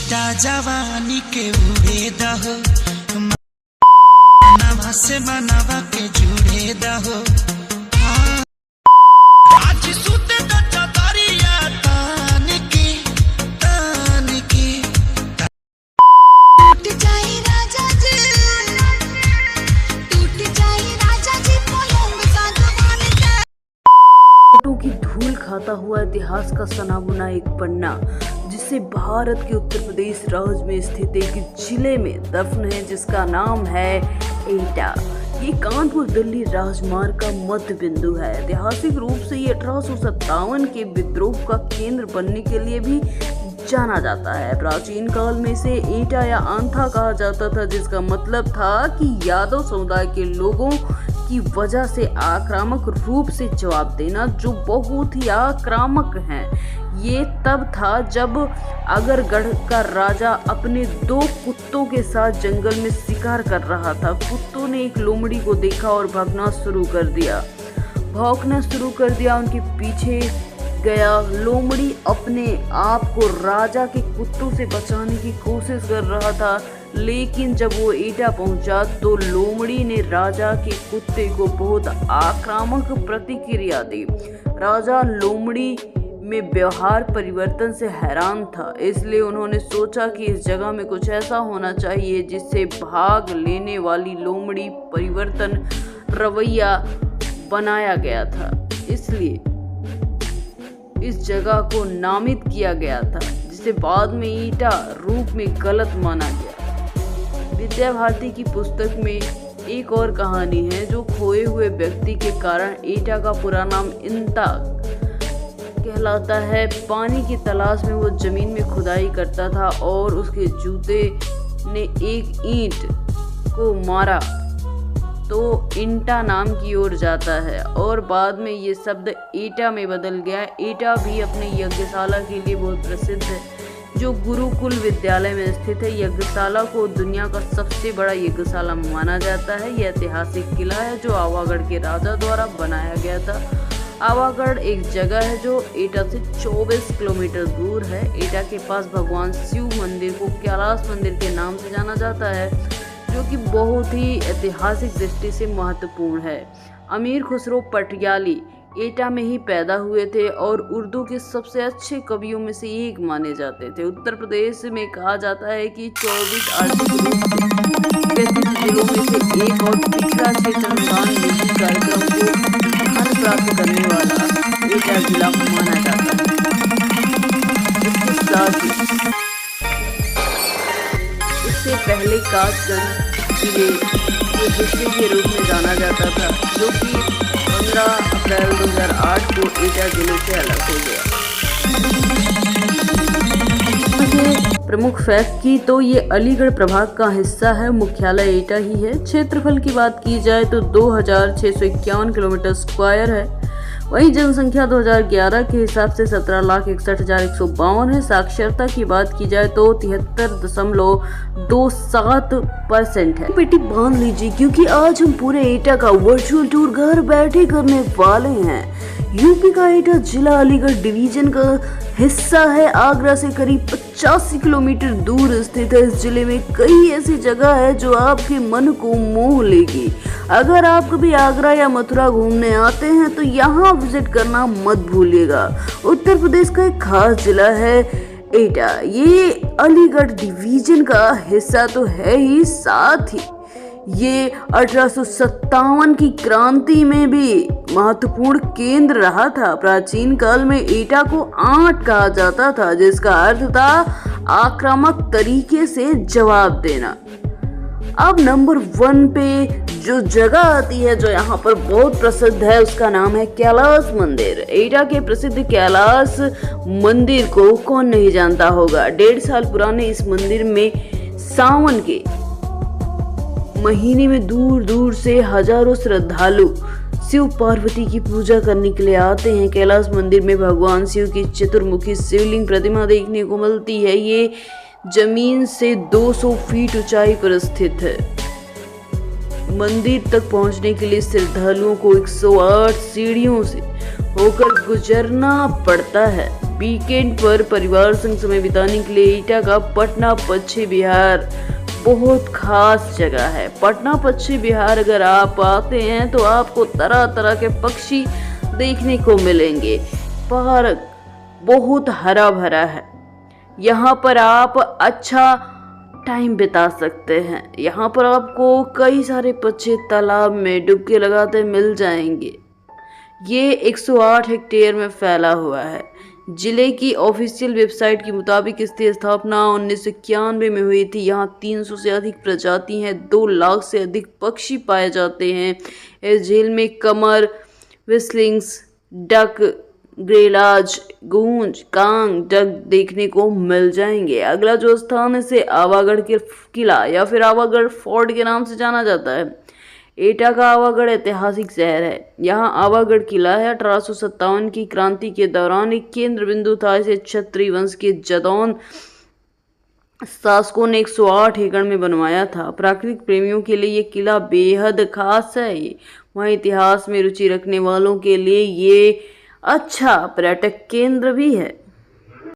ईटा जवानी के उड़े दहो, नवा से बनवा के जुड़े दहो। आज सुते द चदरिया तान की टूट जाए राजा जी, टूट जाए राजा जी पलंग सागवान का। फोटो की धूल खाता हुआ इतिहास का सना बुना एक पन्ना, जिसे भारत के उत्तर प्रदेश राज्य में स्थित एक जिले में दफन है, जिसका नाम है एटा। ये कानपुर दिल्ली राजमार्ग का मध्य बिंदु है। ऐतिहासिक रूप से ये 1857 के विद्रोह का केंद्र बनने के लिए भी जाना जाता है। प्राचीन काल में इसे एटा या आंथा कहा जाता था, जिसका मतलब था कि यादव समुदाय के लोगों की वजह से आक्रामक रूप से जवाब देना, जो बहुत ही आक्रामक हैं। ये तब था जब अगरगढ़ का राजा अपने 2 कुत्तों के साथ जंगल में शिकार कर रहा था। कुत्तों ने एक लोमड़ी को देखा और भौंकना शुरू कर दिया, उनके पीछे गया। लोमड़ी अपने आप को राजा के कुत्तों से बचाने की कोशिश कर रहा था, लेकिन जब वो एटा पहुंचा तो लोमड़ी ने राजा के कुत्ते को बहुत आक्रामक प्रतिक्रिया दी। राजा लोमड़ी में व्यवहार परिवर्तन से हैरान था, इसलिए उन्होंने सोचा कि इस जगह में कुछ ऐसा होना चाहिए जिससे भाग लेने वाली लोमड़ी परिवर्तन रवैया बनाया गया था। इसलिए इस जगह को नामित किया गया था, जिसे बाद में ईटा रूप में गलत माना गया। विद्या भारती की पुस्तक में एक और कहानी है, जो खोए हुए व्यक्ति के कारण ईटा का पूरा नाम इंता कहलाता है। पानी की तलाश में वो जमीन में खुदाई करता था और उसके जूते ने एक ईंट को मारा तो इंटा नाम की ओर जाता है, और बाद में ये शब्द ईटा में बदल गया। ईटा भी अपने यज्ञशाला के लिए बहुत प्रसिद्ध है, जो गुरुकुल विद्यालय में स्थित है। यज्ञशाला को दुनिया का सबसे बड़ा यज्ञशाला माना जाता है। यह ऐतिहासिक किला है जो आवागढ़ के राजा द्वारा बनाया गया था। आवागढ़ एक जगह है जो एटा से 24 किलोमीटर दूर है। एटा के पास भगवान शिव मंदिर को कैलाश मंदिर के नाम से जाना जाता है, जो कि बहुत ही ऐतिहासिक दृष्टि से महत्वपूर्ण है। अमीर खुसरो पटियाली एटा में ही पैदा हुए थे और उर्दू के सबसे अच्छे कवियों में से एक माने जाते थे। उत्तर प्रदेश में कहा जाता है कि 24 आर्थिक रूप से जिलों में से एक और पिछड़ा क्षेत्र अनुदान नीति कार्यक्रम को धन प्राप्त करने वाला एटा जिला माना जाता है। इसके साथ ही इससे पहले कासगंज जिले के हिस्से के रूप में जाना जाता था, जो कि 15 अप्रैल 2008 को एटा जिले से अलग हो गया। प्रमुख फैक्ट की तो ये अलीगढ़ प्रभाग का हिस्सा है। मुख्यालय एटा ही है। क्षेत्रफल की बात की जाए तो 2651 किलोमीटर स्क्वायर है। वहीं जनसंख्या 2011 के हिसाब से 17,61,152 है। साक्षरता की बात की जाए तो 73.27% है। पेटी बांध लीजिए, क्योंकि आज हम पूरे एटा का वर्चुअल टूर घर बैठे करने वाले हैं। यूपी का एटा जिला अलीगढ़ डिवीजन का हिस्सा है। आगरा से करीब 85 किलोमीटर दूर स्थित है। इस जिले में कई ऐसी जगह है जो आपके मन को मोह लेगी। अगर आप कभी आगरा या मथुरा घूमने आते हैं तो यहाँ विजिट करना मत भूलिएगा। उत्तर प्रदेश का एक खास जिला है एटा। ये अलीगढ़ डिवीजन का हिस्सा तो है ही, साथ ही ये 1857 की क्रांति में भी महत्वपूर्ण केंद्र रहा था। प्राचीन काल में एटा को आंट कहा जाता था, जिसका अर्थ था आक्रामक तरीके से जवाब देना। अब नंबर 1 पे जो जगह आती है, जो यहाँ पर बहुत प्रसिद्ध है, उसका नाम है कैलाश मंदिर। एटा के प्रसिद्ध कैलाश मंदिर को कौन नहीं जानता होगा। 1.5 साल पुराने इस मंदिर में सावन के महीने में दूर दूर से हजारों श्रद्धालु शिव पार्वती की पूजा करने के लिए आते हैं। कैलाश मंदिर में भगवान शिव की चतुर्मुखी शिवलिंग प्रतिमा देखने को मिलती है। ये जमीन से 200 फीट ऊंचाई पर स्थित है। मंदिर तक पहुंचने के लिए श्रद्धालुओं को 108 सीढ़ियों से होकर गुजरना पड़ता है। वीकेंड पर परिवार संग समय बिताने के लिए ईटा का पटना पश्चिम बिहार बहुत खास जगह है। पटना पश्चिम बिहार अगर आप आते हैं तो आपको तरह तरह के पक्षी देखने को मिलेंगे। पार्क बहुत हरा भरा है, यहाँ पर आप अच्छा टाइम बिता सकते हैं। यहाँ पर आपको कई सारे बच्चे तालाब में डुबकी लगाते मिल जाएंगे। ये 108 हेक्टेयर में फैला हुआ है। जिले की ऑफिशियल वेबसाइट के मुताबिक इसकी स्थापना 1991 में हुई थी। यहाँ 300 से अधिक प्रजाति हैं, 2 लाख से अधिक पक्षी पाए जाते हैं। इस झील में कमर, विस्लिंग्स, डक, ग्रेलाज, गूंज, कांग, डक देखने को मिल जाएंगे। अगला जो स्थान है इसे आवागढ़ के किला या फिर आवागढ़ फोर्ट के नाम से जाना जाता है। एटा का आवागढ़ ऐतिहासिक शहर है। यहाँ आवागढ़ किला है। 1857 की क्रांति के दौरान एक केंद्र बिंदु था। इसे क्षत्रिय वंश के जदौन शासकों ने 108 एकड़ में बनवाया था। प्राकृतिक प्रेमियों के लिए ये किला बेहद खास है। वहीं इतिहास में रुचि रखने वालों के लिए ये अच्छा पर्यटक केंद्र भी है।